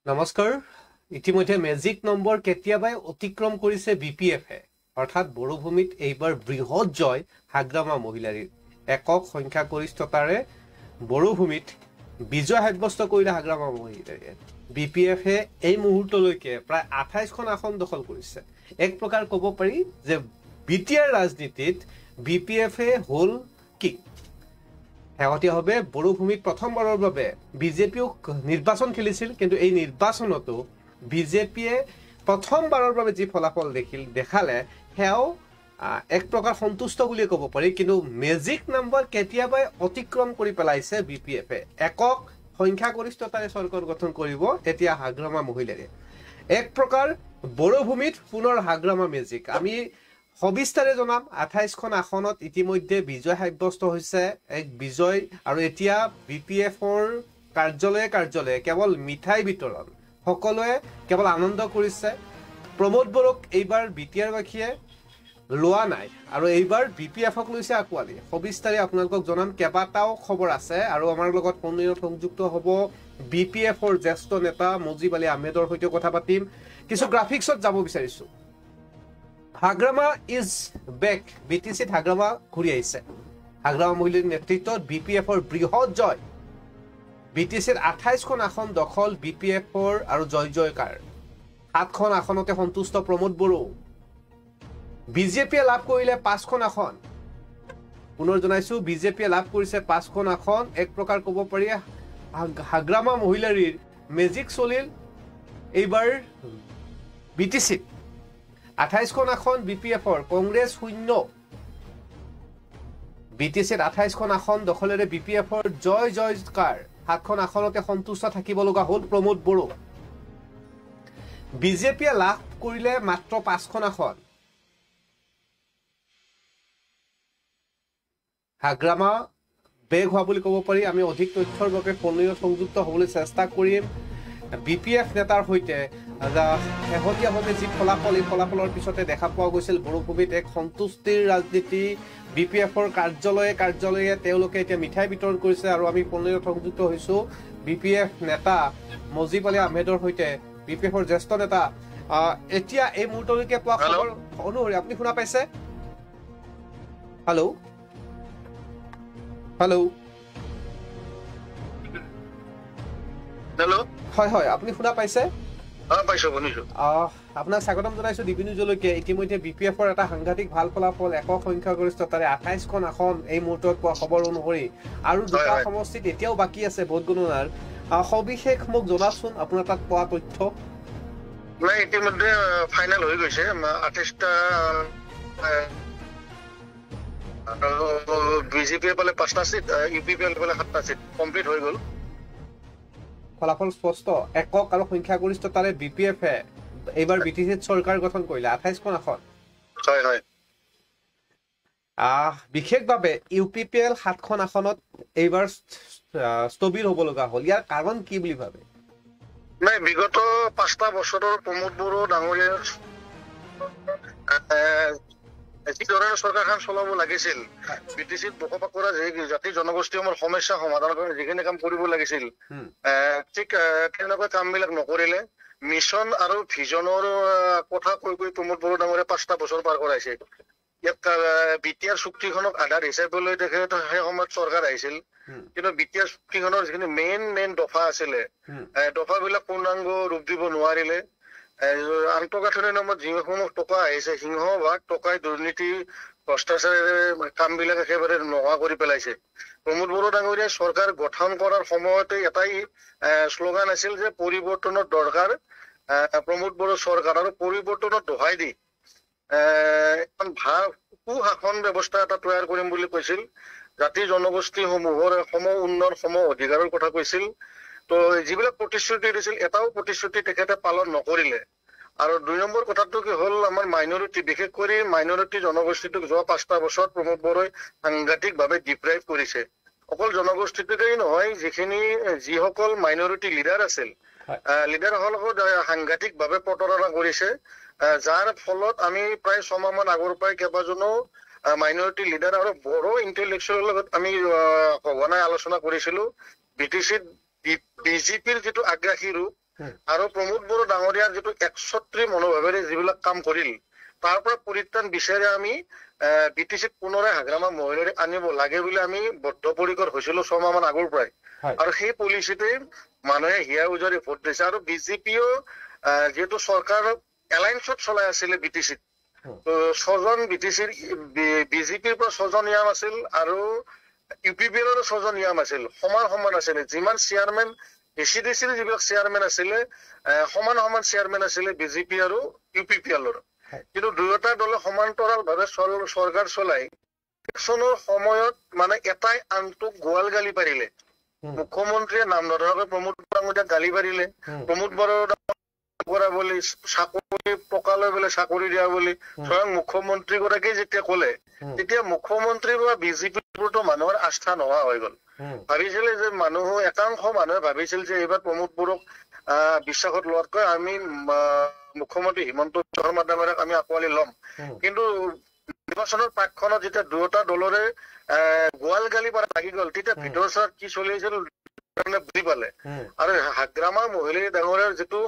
নমস্কাৰ ইতিমধ্যে magic number কেতিয়াবাই অতিক্ৰম কৰিছে বিপিএফে অৰ্থাৎ বড়োভূমিত এইবাৰ বৃহৎ জয় হাগ্ৰামা মহিলাৰ একক সংখ্যাগৰিষ্ঠতাৰে বড়োভূমিত বিজয় সাব্যস্ত কৰিলে হাগ্ৰামা মহিলাৰে বিপিএফে এই মুহূৰ্তলৈকে প্ৰায় 28খন আসন দখল কৰিছে এক প্ৰকাৰ ক'ব পাৰি যে বিটিআৰ ৰাজনীতিত বিপিএফে হল কি শেহতীয়াভাৱে বড়োভূমিত প্ৰথমবাৰৰ বাবে বিজেপিও নিৰ্বাচন খেলিছিল কিন্তু এই নিৰ্বাচনতো বিজেপিয়ে প্ৰথমবাৰৰ বাবে যি ফলাফল দেখালে হেও এক প্ৰকাৰ সন্তুষ্ট বুলি ক'ব পাৰি কিন্তু মেজিক নম্বৰ কেতিয়াবাই অতিক্ৰম কৰি পেলাইছে বিপিএফে একক সংখ্যাগৰিষ্ঠতাৰে চৰকাৰ গঠন কৰিব এতিয়া হাগ্ৰামা মহিলাৰে এক প্ৰকাৰ বড়োভূমিত পুনৰ হাগ্ৰামা মেজিক আমি সবিস্তাৰে জনাম 28খন আসনত ইতিমধ্যে বিজয় সাব্যস্ত হৈছে এক বিজয় আৰু এতিয়া বিপিএফৰ কাৰ্যালয়ে কেৱল মিঠাই বিতৰণ সকলোৱে কেৱল আনন্দ কৰিছে প্ৰমোদ বড়োক এইবাৰ বিটিআৰ বাখীয়ে লোৱা নাই আৰু এইবাৰ বিপিএফক লৈছে আকোৱালি সবিস্তাৰে আপোনালোকক জনাম কেবাটাও খবৰ আছে আৰু আমাৰ লগত ফোনত সংযুক্ত হ'ব বিপিএফৰ জ্যেষ্ঠ নেতা মুজিব আলী আহমেদৰ সৈতে কথা পাতিম কিছু গ্ৰাফিক্সত যাব বিচাৰিছো হাগ্ৰামা ইজ বেক বিটিসিত হাগ্ৰামা ঘূৰি আহিছে হাগ্ৰামা মহিলাৰ নেতৃত্বত বিপিএফৰ বৃহৎ জয় বিটিসিত 28খন আসন দখল বিপিএফৰ আৰু জয়কাৰ 7খন আসনতে সন্তুষ্ট প্ৰমোদ বড়ো বিজেপিয়ে লাভ কৰিলে 5খন আসন পুনৰ জনাইছো বিজেপিয়ে লাভ কৰিছে 5খন আসন এক প্ৰকাৰ ক'ব পাৰি হাগ্ৰামা মহিলাৰ মেজিক চলিল এইবাৰ বিটিসিত 28খন আসন বিপিএফৰ কংগ্ৰেছ শূন্য বিটিসিত 28খন আসন দখলেৰে বিপিএফৰ জয়কাৰ 7খন আসনতে সন্তুষ্ট থাকিব লগা হ'ল প্ৰমোদ বড়ো বিজেপিয়ে লাভ কৰিলে মাত্ৰ 5খন আসন হাগ্ৰামা বেগ হোৱা বুলি ক'ব পাৰি আমি অধিক তথ্যৰ বাবে ফোনত সংযুক্ত হ'বলৈ চেষ্টা কৰিম বিপিএফ নেতাৰ সৈতে শেহতীয়াভাৱে যি ফলাফল এই ফলাফলৰ পিছতে দেখা পোৱা গৈছিল বড়োভূমিত এক সন্তুষ্টিৰ ৰাজনীতি বিপিএফৰ কাৰ্যালয়ে তেওঁলোকে এতিয়া মিঠাই বিতৰণ কৰিছে আৰু আমি ফোনত সংযুক্ত হৈছো বিপিএফ নেতা মুজিব আলী আহমেদৰ সৈতে বিপিএফৰ জ্যেষ্ঠ নেতা এতিয়া এই মুহূৰ্তলৈকে পোৱা খবৰ অনুসৰি আপুনি শুনা পাইছে হেল্ল' হয় আপুনি শুনা পাইছে আপোনাক স্বাগতম জনাইছো ডিবি নিউজলৈকে ইতিমধ্যে বিপিএফৰ এটা সাংঘাতিক ভাল ফলাফল একক সংখ্যাগৰিষ্ঠতাৰে 28খন আসন এই মুহূৰ্তত পোৱা খবৰ অনুসৰি আৰু দুটা সমষ্টিত এতিয়াও বাকী আছে ভোট গণনাৰ সবিশেষ মোক জনাচোন আপোনাৰ তাত পোৱা তথ্য নাই ইতিমধ্যে ফাইনেল হৈ গৈছে 28টা বিজেপি পালে 5টা সিট ইউপিপিএল পালে 7টা সিট কমপ্লিট হৈ গ'ল ফলাফল স্পষ্ট একক আৰু সংখ্যাগৰিষ্ঠতাৰে বিপিএফে এইবাৰ বিটিসিত চৰকাৰ গঠন কৰিলে 28খন আসন হয় বিশেষভাৱে ইউপিপিএল 7খন আসনত এইবাৰ স্থবিৰ হ'ব লগা হ'ল ইয়াৰ কাৰণ কি বুলি ভাবে নাই বিগত 5টা বছৰৰ প্ৰমোদ বড়ো ডাঙৰীয়াৰ যিদৰে চৰকাৰখন চলাব লাগিছিল বিটিসিত বসবাস কৰা জাতি জনগোষ্ঠীসমূহৰ সমস্যা সমাধান কৰি যিখিনি কাম কৰিব লাগিছিল ঠিক তেনেকুৱা কামবিলাক নকৰিলে মিছন আৰু ভিজনৰ কথা কৈ প্ৰমোদ বড়ো ডাঙৰীয়াই 5টা বছৰ পাৰ কৰাইছে ইয়াত বিটিআৰ চুক্তিখনক আধাৰ হিচাপে লৈ তেখেত সেই সময়ত চৰকাৰ আহিছিল কিন্তু বিটিআৰ চুক্তিখনৰ যিখিনি মেইন দফা আছিলে দফাবিলাক পূৰ্ণাংগ ৰূপ দিব নোৱাৰিলে আন্তঃগাঁথনিৰ নামত যিসমূহ টকা আহিছে সিংহভাগ টকাই দুৰ্নীতি ভ্ৰষ্টাচাৰেৰে কামবিলাক একেবাৰে নোহোৱা কৰি পেলাইছে প্ৰমোদ বড়ো ডাঙৰীয়াই চৰকাৰ গঠন কৰাৰ সময়তে এটাই শ্লোগান আছিল যে পৰিৱৰ্তনৰ দৰকাৰ প্ৰমোদ বড়ো চৰকাৰ আৰু পৰিৱৰ্তনৰ দোহাই দি এখন ভাল সুশাসন ব্যৱস্থা এটা তৈয়াৰ কৰিম বুলি কৈছিল জাতি জনগোষ্ঠীসমূহৰ সম উন্নয়ন সম অধিকাৰৰ কথা কৈছিল তো যিবিলাক প্ৰতিশ্ৰুতি দিছিল এটাও প্ৰতিশ্ৰুতি তেখেতে পালন নকৰিলে আৰু 2 নম্বৰ কথাটো কি হ'ল আমাৰ মাইনৰিটি বিশেষ কৰি মাইনৰিটি জনগোষ্ঠীটোক যোৱা 5টা বছৰত প্ৰমোদ বড়োই সাংঘাতিকভাৱে ডিপ্ৰাইভ কৰিছে অকল জনগোষ্ঠীটোকেই নহয় যিসকল মাইনৰিটি লিডাৰ আছিল লিডাৰসকলক সাংঘাতিকভাৱে প্ৰতাৰণা কৰিছে যাৰ ফলত আমি প্ৰায় 6 মাহমান আগৰ পৰাই কেইবাজনো মাইনৰিটি লিডাৰ আৰু বড়ো ইণ্টেলেকচুৱেলৰ লগত আমি সঘনাই আলোচনা কৰিছিলো বিটিসিত বিজেপিৰ যেটো আগ্ৰাসী ৰূপ আৰু প্ৰমোদ বড়ো ডাঙৰীয়াৰ যিটো একছত্ৰী মনোভাৱেৰে যিবিলাক কাম কৰিল তাৰ পৰা পৰিত্ৰাণ বিচাৰি আমি বিটিচিত পুনৰাই হাগ্ৰামা মহিলাৰী আনিব লাগে বুলি আমি বদ্ধপৰিকৰ হৈছিলো 6 মাহ মান আগৰ পৰাই আৰু সেই পলিচিতে মানুহে হিয়া উজাৰি ভোট দিছে আৰু বিজেপিও যেহেতু চৰকাৰ এলায়েন্সত চলাই আছিলে বিটিচিত 6জন বিটিচিৰ বিজেপিৰ পৰা 6জন ইয়াম আছিল আৰু ইউপিপিএলৰ 6জন ইয়াম আছিল সমান আছিলে যিমান চেয়াৰমেন এচিডিচিৰ যিবিলাক চেয়াৰমেন আছিলে সমান চেয়াৰমেন আছিলে বিজেপি আৰু ইউপিপিএলৰ কিন্তু দুয়োটা দলে সমান্তৰালভাৱে চৰকাৰ চলাই ইলেকশ্যনৰ সময়ত মানে এটাই আনটোক গোৱাল গালি পাৰিলে মুখ্যমন্ত্ৰীয়ে নাম নধৰাকৈ প্ৰমোদ বড়োক গালি পাৰিলে প্ৰমোদ বড়ো বুলি চাকৰি টকা লৈ বোলে চাকৰি দিয়া বুলি স্বয়ং মুখ্যমন্ত্ৰী গৰাকীয়ে যেতিয়া ক'লে তেতিয়া মুখ্যমন্ত্ৰী বা বিজেপিৰ ওপৰতো মানুহৰ আস্থা নোহোৱা হৈ গ'ল ভাবিছিলে যে একাংশ মানুহে ভাবিছিল যে এইবাৰ প্ৰমোদ বড়োক বিশ্বাসত লোৱাতকৈ আমি মুখ্যমন্ত্ৰী হিমন্ত বিশ্ব শৰ্মা ডাঙৰীয়াক আমি আঁকোৱালি ল'ম কিন্তু নিৰ্বাচনৰ প্ৰাক্ষণত যেতিয়া দুয়োটা দলৰে গোৱাল গালি পৰা লাগি গ'ল তেতিয়া ভিতৰ চাৰ কি চলি আছিল বুজি পালে আৰু হাগ্ৰামা মহিলাৰী ডাঙৰীয়াৰ যিটো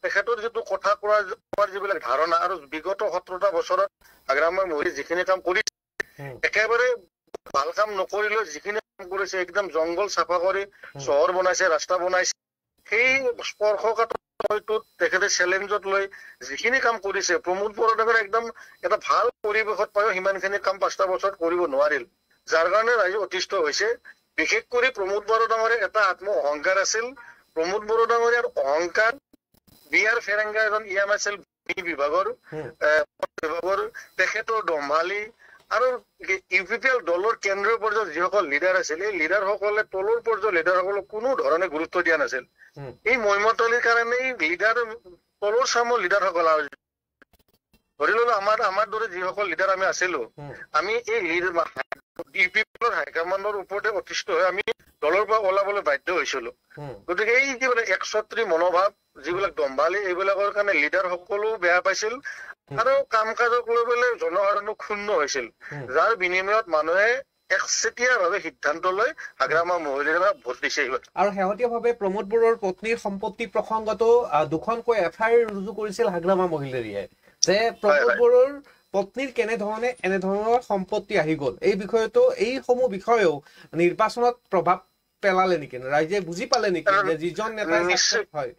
তেখেতৰ যিটো কথা কোৱাৰ যিবিলাক ধাৰণা আৰু বিগত 17টা বছৰত হাগ্ৰামা মহিলাই যিখিনি কাম কৰিছে একেবাৰে ভাল কাম নকৰিলেও যিখিনি কাম কৰিছে একদম জংঘল চাফা কৰি চহৰ বনাইছে ৰাস্তা বনাইছে সেই স্পৰ্শকাতৰ হয়তোত তেখেতে চেলেঞ্জত লৈ যিখিনি কাম কৰিছে প্ৰমোদ বড়ো ডাঙৰীয়া একদম এটা ভাল পৰিৱেশত পায়ো সিমানখিনি কাম 5টা বছৰত কৰিব নোৱাৰিল যাৰ কাৰণে ৰাইজ অতিষ্ঠ হৈছে বিশেষ কৰি প্ৰমোদ বড়ো ডাঙৰীয়াৰ এটা আত্ম অহংকাৰ আছিল প্ৰমোদ বড়ো ডাঙৰীয়াৰ অহংকাৰ বিআৰ ফেৰেংগা এজন ইয়াম আছিল বিভাগৰ তেখেতৰ দম্ভালি আৰু ইউপিপিএল দলৰ কেন্দ্ৰীয় পৰ্যায়ৰ যিসকল লিডাৰ আছিল এই লিডাৰসকলে তলৰ পৰ্যায়ৰ লিডাৰসকলক কোনো ধৰণে গুৰুত্ব দিয়া নাছিল এই মইমতলিৰ কাৰণেই লিডাৰ তলৰ চামৰ লিডাৰসকল ধৰি ললো আমাৰ দৰে যিসকল লিডাৰ আমি আছিলো আমি এই ইউপিপিএলৰ হাইকমাণ্ডৰ ওপৰতে অতিষ্ঠ হৈ আমি দলৰ পৰা ওলাবলৈ বাধ্য হৈছিলো গতিকে এই যিবিলাক একছত্ৰী মনোভাৱ যিবিলাক দম্ভালি এইবিলাকৰ কাৰণে লিডাৰ সকলো বেয়া পাইছিল আৰু কাম কাজক লৈ পেলাই জনসাধাৰণো ক্ষুণ্ণ হৈছিল যাৰ বিনিময়ত মানুহে একচেটিয়াভাৱে সিদ্ধান্ত লৈ হাগ্ৰামা মহিলাৰ ভোট দিছে আৰু শেহতীয়াভাৱে প্ৰমোদ বড়োৰ পত্নীৰ সম্পত্তি প্ৰসংগতো 2খনকৈ এফআইআৰ ৰুজু কৰিছিল হাগ্ৰামা মহিলাৰীয়ে যে প্ৰমোদ বড়োৰ পত্নীৰ এনেধৰণৰ সম্পত্তি আহি গ'ল এই বিষয়তো এইসমূহ বিষয়েও নিৰ্বাচনত প্ৰভাৱ পেলালে নেকি ৰাইজে বুজি পালে নেকি যে যিজন নেতাই হয়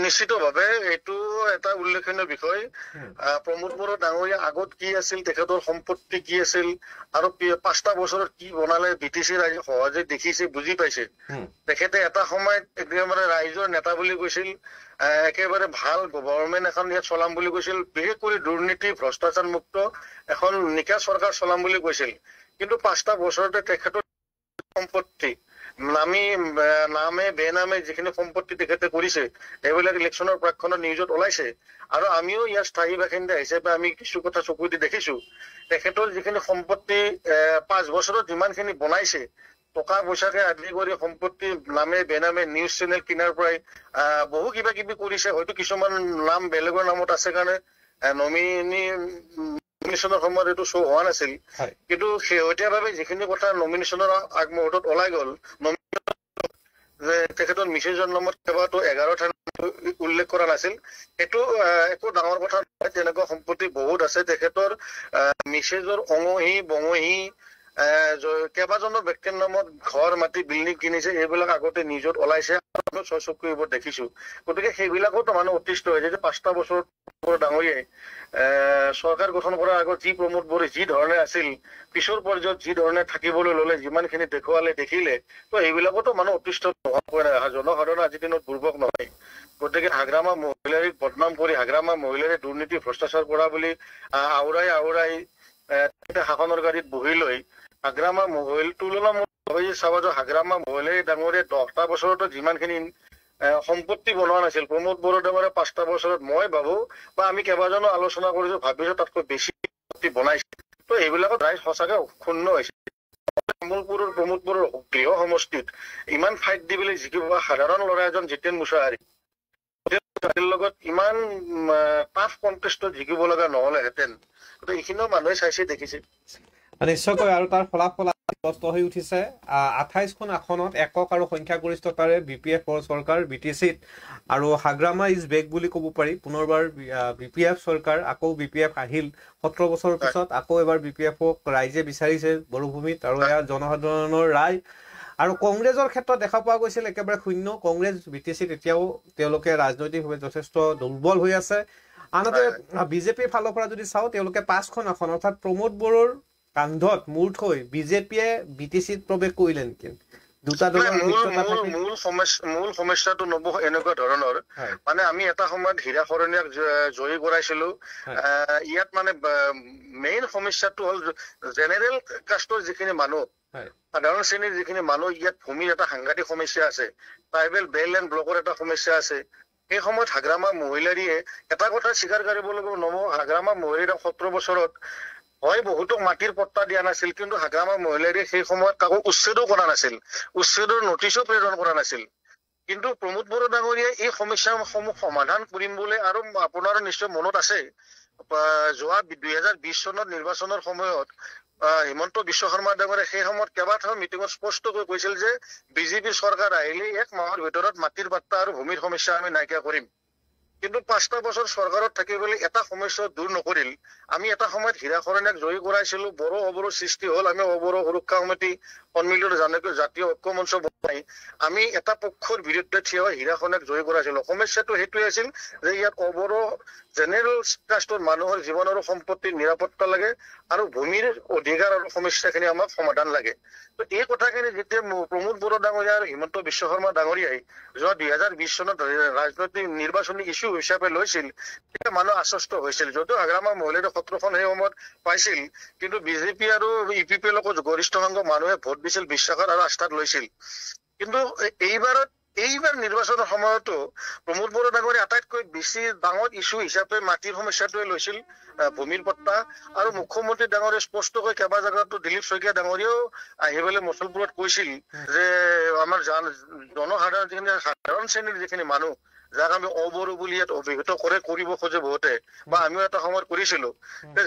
নিশ্চিতভাৱে এইটো এটা উল্লেখনীয় বিষয় প্ৰমোদ বড়ো ডাঙৰীয়া আগত কি আছিল তেখেতৰ সম্পত্তি কি আছিল আৰু 5টা বছৰত কি বনালে বিটিচি ৰাইজে সহজে দেখিছে বুজি পাইছে তেখেতে এটা সময়ত একেবাৰে ৰাইজৰ নেতা বুলি কৈছিল একেবাৰে ভাল গভৰ্ণমেণ্ট এখন ইয়াত চলাম বুলি কৈছিল বিশেষ কৰি দুৰ্নীতি ভ্ৰষ্টাচাৰ মুক্ত এখন নিকা চৰকাৰ চলাম বুলি কৈছিল কিন্তু 5টা বছৰতে তেখেতৰ সম্পত্তি নামে বেনামে যিখিনি সম্পত্তি তেখেতে কৰিছে এইবিলাক ইলেকশ্যনৰ প্ৰাক্ষণত নিউজত ওলাইছে আৰু আমিও ইয়াৰ স্থায়ী বাসিন্দা হিচাপে আমি কিছু কথা চকু দি দেখিছো তেখেতৰ যিখিনি সম্পত্তি 5 বছৰত যিমানখিনি বনাইছে টকা পইচাকে আদি কৰি সম্পত্তি নামে বেনামে নিউজ চেনেল কিনাৰ পৰাই বহু কিবা কিবি কৰিছে হয়তো কিছুমান নাম বেলেগৰ নামত আছে কাৰণে নমিনেশ্যনৰ সময়ত এইটো শ্ব' হোৱা নাছিল কিন্তু শেহতীয়াভাৱে যিখিনি কথা নমিনেশ্যনৰ আগমুহূৰ্তত ওলাই গ'ল যে তেখেতৰ মিছেজৰ নামত কেইবাটো 11টা উল্লেখ কৰা নাছিল এইটো একো ডাঙৰ কথা নহয় তেনেকুৱা সম্পত্তি বহুত আছে তেখেতৰ মিছেজৰ অঙহী বঙহী কেইবাজনৰ ব্যক্তিৰ নামত ঘৰ মাটি বিল্ডিং কিনিছে এইবিলাক আগতে নিউজত ওলাইছে চকুৰ ওপৰত দেখিছো গতিকে সেইবিলাকতো মানুহ অতিষ্ঠ হৈছে যে 5টা বছৰ ডাঙৰীয়াই চৰকাৰ গঠন কৰাৰ আগত যি প্ৰমোদ বড়ো যি ধৰণে আছিল পিছৰ পৰ্যায়ত যি ধৰণে থাকিবলৈ ললে যিমানখিনি দেখুৱালে দেখিলে তো এইবিলাকতো মানুহ অতিষ্ঠ নোহোৱাকৈ নাই জনসাধাৰণ আজিৰ দিনত দুৰ্ভোগ নহয় গতিকে হাগ্ৰামা মহিলাৰীক বদনাম কৰি হাগ্ৰামা মহিলাৰী দুৰ্নীতি ভ্ৰষ্টাচাৰ কৰা বুলি আওৰাই শাসনৰ গাড়ীত বহি লৈ হাগ্ৰামা মহিলা তুলনামূলকভাৱে চাবা যে হাগ্ৰামা মহিলাৰী ডাঙৰীয়া 10টা বছৰতো যিমানখিনি সম্পত্তি বনোৱা নাছিল প্ৰমোদ বড়ো ডাঙৰীয়া 5টা বছৰত মই ভাবো বা আমি কেইবাজনো আলোচনা কৰিছো ভাবিছো তাতকৈ বেছি সম্পত্তি বনাইছে তো এইবিলাকত ৰাইজ সঁচাকে ক্ষুণ্ণ হৈছে তামোলপুৰৰ প্ৰমোদ বড়োৰ গৃহ সমষ্টিত ইমান ফাইট দি পেলাই জিকিব সাধাৰণ ল'ৰা এজন জিতেন মুছাহাৰী লগত ইমান টাফ কণ্টেষ্টত জিকিব লগা নহলেহেঁতেন এইখিনিও মানুহে চাইছে দেখিছে নিশ্চয়কৈ আৰু তাৰ ফলাফল স্পষ্ট হৈ উঠিছে 28খন আসনত একক আৰু সংখ্যাগৰিষ্ঠতাৰে BPF চৰকাৰ BTCত আৰু হাগ্ৰামা ইজ বেক বুলি ক'ব পাৰি পুনৰবাৰ BPF চৰকাৰ আকৌ BPF আহিল 17 বছৰৰ পিছত আকৌ এবাৰ BPFক ৰাইজে বিচাৰিছে বড়োভূমিত আৰু এয়া জনসাধাৰণৰ ৰায় আৰু কংগ্ৰেছৰ ক্ষেত্ৰত দেখা পোৱা গৈছিল একেবাৰে শূন্য কংগ্ৰেছ BTCত এতিয়াও তেওঁলোকে ৰাজনৈতিকভাৱে যথেষ্ট দুৰ্বল হৈ আছে আনহাতে বিজেপিৰ ফালৰ পৰা যদি চাও তেওঁলোকে 5খন আসন অৰ্থাৎ প্ৰমোদ বড়োৰ কান্ধত মূৰ থৈ বিজেপিয়ে BTCত প্ৰৱেশ কৰিলে নেকি দুটা দলৰ মূল সমস্যাটো নব এনেকুৱা ধৰণৰ মানে আমি এটা সময়ত হীৰা খৰণীয়াক জয়ী কৰাইছিলো ইয়াত মানে মেইন সমস্যাটো হ'ল জেনেৰেল কাষ্টৰ যিখিনি মানুহ সাধাৰণ শ্ৰেণীৰ যিখিনি মানুহ ইয়াত ভূমিৰ এটা সাংঘাতিক সমস্যা আছে ট্ৰাইবেল বেল এণ্ড ব্লকৰ এটা সমস্যা আছে এই সময়ত হাগ্ৰামা মহিলাৰীয়ে এটা কথা স্বীকাৰ কৰিব লাগিব হাগ্ৰামা মহিলাৰী 17 বছৰত হয় বহুতক মাটিৰ পট্টা দিয়া নাছিল কিন্তু হাগ্ৰামা মহিলাৰীয়ে সেই সময়ত কাকো উচ্ছেদো কৰা নাছিল উচ্ছেদৰ নটিচো প্ৰেৰণ কৰা নাছিল কিন্তু প্ৰমোদ বড়ো ডাঙৰীয়াই এই সমস্যাসমূহ সমাধান কৰিম বুলি আৰু আপোনাৰ নিশ্চয় মনত আছে যোৱা 2020 চনৰ নিৰ্বাচনৰ সময়ত হিমন্ত বিশ্ব শৰ্মা ডাঙৰীয়াই সেই সময়ত কেইবাটাও মিটিঙত স্পষ্টকৈ কৈছিল যে বিজেপি চৰকাৰ আহিলে 1 মাহৰ ভিতৰত মাটিৰ পট্টা আৰু ভূমিৰ সমস্যা আমি নাইকিয়া কৰিম কিন্তু 5টা বছৰ চৰকাৰত থাকি বুলি এটা সমস্যা দূৰ নকৰিল আমি এটা সময়ত হীৰা খৰণীয়াক জয়ী কৰাইছিলো বড়ো অবৰো সৃষ্টি হ'ল আমি অবৰো সুৰক্ষা সমিতি সন্মিলিত জাতীয় ঐক্য মঞ্চ বনাই আমি এটা পক্ষৰ বিৰুদ্ধে থিয় হৈ হীৰা খৰণীয়াক জয়ী কৰাইছিলো সমস্যাটো সেইটোৱে আছিল যে ইয়াত অবৰো জেনেৰেল কাষ্টৰ মানুহৰ জীৱন আৰু সম্পত্তিৰ নিৰাপত্তা লাগে আৰু ভূমিৰ অধিকাৰ আৰু সমস্যাখিনি আমাক সমাধান লাগে তো এই কথাখিনি যেতিয়া প্ৰমোদ বড়ো ডাঙৰীয়া আৰু হিমন্ত বিশ্ব শৰ্মা ডাঙৰীয়াই যোৱা 2020 চনত ৰাজনৈতিক নিৰ্বাচনী ইস্যু হিচাপে লৈছিল তেতিয়া মানুহ আশ্বস্ত হৈছিল যদিও হাগ্ৰামা মহিলাৰীয়ে 17খন সেই সময়ত পাইছিল কিন্তু বিজেপি আৰু ইপিপি লগত গৰিষ্ঠ সংখ্যক মানুহে ভোট দিছিল বিশ্বাসত আৰু আস্থাত লৈছিল কিন্তু এইবাৰ নিৰ্বাচনৰ সময়তো প্ৰমোদ বড়ো ডাঙৰীয়া আটাইতকৈ বেছি ডাঙৰ ইস্যু হিচাপে মাটিৰ সমস্যাটোৱে লৈছিল ভূমিৰ পট্টা আৰু মুখ্যমন্ত্ৰী ডাঙৰীয়া স্পষ্টকৈ কেইবা জাগাতো দিলীপ শইকীয়া ডাঙৰীয়াও আহিবলৈ মচলপুৰত কৈছিল যে আমাৰ সাধাৰণ শ্ৰেণীৰ যিখিনি মানুহ যাক আমি অবৰো বুলি ইয়াত অভিহিত কৰিব খোজে বহুতে বা আমিও এটা সময়ত কৰিছিলো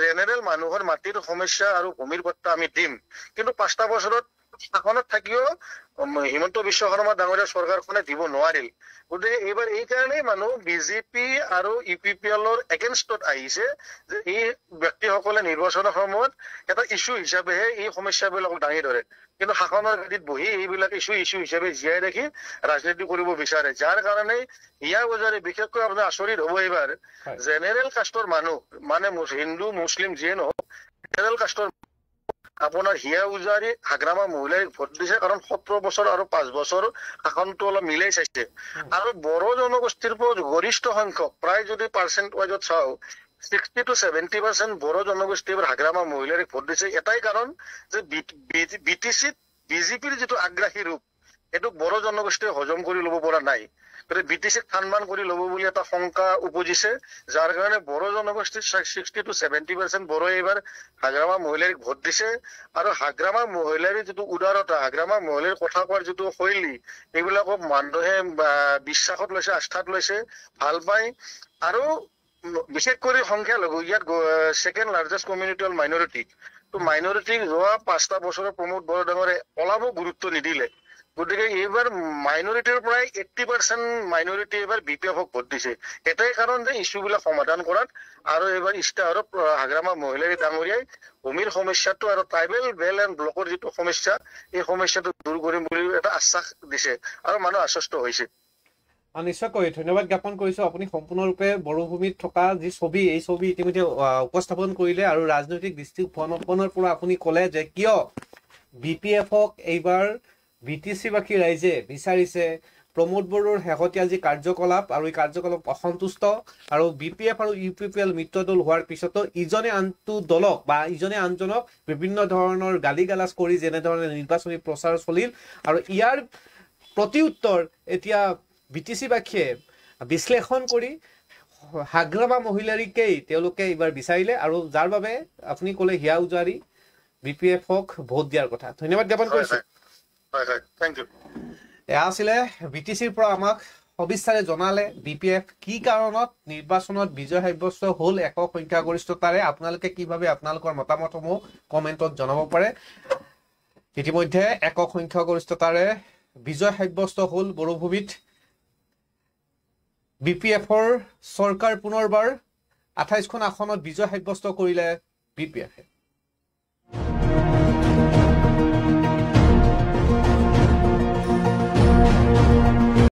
জেনেৰেল মানুহৰ মাটিৰ সমস্যা আৰু ভূমিৰ পট্টা আমি দিম কিন্তু 5টা বছৰত শাসনত থাকিও হিমন্ত বিশ্ব শৰ্মা ডাঙৰীয়া চৰকাৰখনে দিব নোৱাৰিল গতিকে এইবাৰ এই কাৰণেই মানুহ বিজেপি আৰু ইপিপিএলৰ এগেইনষ্টত আহিছে যে এই ব্যক্তিসকলে নিৰ্বাচনৰ সময়ত এটা ইস্যু হিচাপেহে এই সমস্যাবিলাকক দাঙি ধৰে কিন্তু শাসনৰ গাদীত বহি এইবিলাক ইস্যু হিচাপে জীয়াই ৰাখি ৰাজনীতি কৰিব বিচাৰে যাৰ কাৰণে হিয়া উজাৰী বিশেষকৈ আপোনাৰ আচৰিত হ'ব এইবাৰ জেনেৰেল কাষ্টৰ মানুহ মানে হিন্দু মুছলিম যিয়ে নহওক জেনেৰেল কাষ্টৰ আপোনাৰ হিয়া উজাৰী হাগ্ৰামা মহিলাৰীক ভোট দিছে কাৰণ 17 বছৰ আৰু 5 বছৰ শাসনটো অলপ মিলাই চাইছে আৰু বড়ো জনগোষ্ঠীৰ গৰিষ্ঠ সংখ্যক প্ৰায় যদি পাৰ্চেন্ট ৱাইজত চাওঁ 60 to 70% বড়ো জনগোষ্ঠী এবাৰ হাগ্ৰামা মহিলাৰীক ভোট দিছে এটাই কাৰণ যে BTCত বিজেপিৰ যিটো আগ্ৰাহী ৰূপ এইটো বড়ো জনগোষ্ঠীয়ে হজম কৰি ল'ব পৰা নাই গতিকে BTCক সন্মান কৰি ল'ব বুলি এটা শংকা উপজিছে যাৰ কাৰণে বড়ো জনগোষ্ঠীৰ 60 to 70% বড়ো এইবাৰ হাগ্ৰামা মহিলাৰীক ভোট দিছে আৰু হাগ্ৰামা মহিলাৰীৰ যিটো উদাৰতা হাগ্ৰামা মহিলাৰীৰ কথা কোৱাৰ যিটো শৈলী এইবিলাকক মানুহে বিশ্বাসত লৈছে আস্থাত লৈছে ভাল পায় আৰু বিশেষ কৰি সংখ্যালঘু ইয়াত সেকেন্ড লাৰ্জেষ্ট কমিউনিটি হ'ল মাইনৰিটি তো মাইনৰিটিক যোৱা 5টা বছৰৰ প্ৰমোদ বড়ো ডাঙৰীয়াই অলপো গুৰুত্ব নিদিলে গতিকে এইবাৰ মাইনৰিটিৰ প্ৰায় 80% মাইনৰিটি এইবাৰ BPFক ভোট দিছে এটাই কাৰণ যে ইস্যুবিলাক সমাধান কৰাত আৰু এইবাৰ ইষ্টাৰত হাগ্ৰামা মহিলাৰী ডাঙৰীয়াই ভূমিৰ সমস্যাটো আৰু ট্ৰাইবেল বেল এণ্ড ব্লকৰ যিটো সমস্যা এই সমস্যাটো দূৰ কৰিম বুলি এটা আশ্বাস দিছে আৰু মানুহ আশ্বস্ত হৈছে নিশ্চয়কৈ ধন্যবাদ জ্ঞাপন কৰিছো আপুনি সম্পূৰ্ণৰূপে বড়োভূমিত থকা যি ছবি এই ছবি ইতিমধ্যে উপস্থাপন কৰিলে আৰু ৰাজনৈতিক দৃষ্টিকোণৰ পৰা আপুনি ক'লে যে কিয় BPFক এইবাৰ BTCবাসী ৰাইজে বিচাৰিছে প্ৰমোদ বড়োৰ শেহতীয়া যি কাৰ্যকলাপ আৰু এই কাৰ্যকলাপ অসন্তুষ্ট আৰু BPF আৰু UPPL মিত্ৰদল হোৱাৰ পিছতো ইজনে আনটো দলক বা ইজনে আনজনক বিভিন্ন ধৰণৰ গালি গালাজ কৰি যেনেধৰণে নিৰ্বাচনী প্ৰচাৰ চলিল আৰু ইয়াৰ প্ৰত্যুত্তৰ এতিয়া BTCবাসীয়ে বিশ্লেষণ কৰি হাগ্ৰামা মহিলাৰীকেই তেওঁলোকে এইবাৰ বিচাৰিলে আৰু যাৰ বাবে আপুনি ক'লে হিয়া উজাৰী BPFক ভোট দিয়াৰ কথা ধন্যবাদ জ্ঞাপন কৰিছো থ্যাংক ইউ এয়া আছিলে BTCৰ পৰা আমাক সবিস্তাৰে জনালে BPF কি কাৰণত নিৰ্বাচনত বিজয় সাব্যস্ত হ'ল একক সংখ্যাগৰিষ্ঠতাৰে আপোনালোকে কিভাৱে আপোনালোকৰ মতামতসমূহ কমেন্টত জনাব পাৰে ইতিমধ্যে একক সংখ্যাগৰিষ্ঠতাৰে বিজয় সাব্যস্ত হ'ল বড়োভূমিত BPF-ৰ চৰকাৰ পুনৰবাৰ 28খন আসনত বিজয় সাব্যস্ত কৰিলে BPF-এ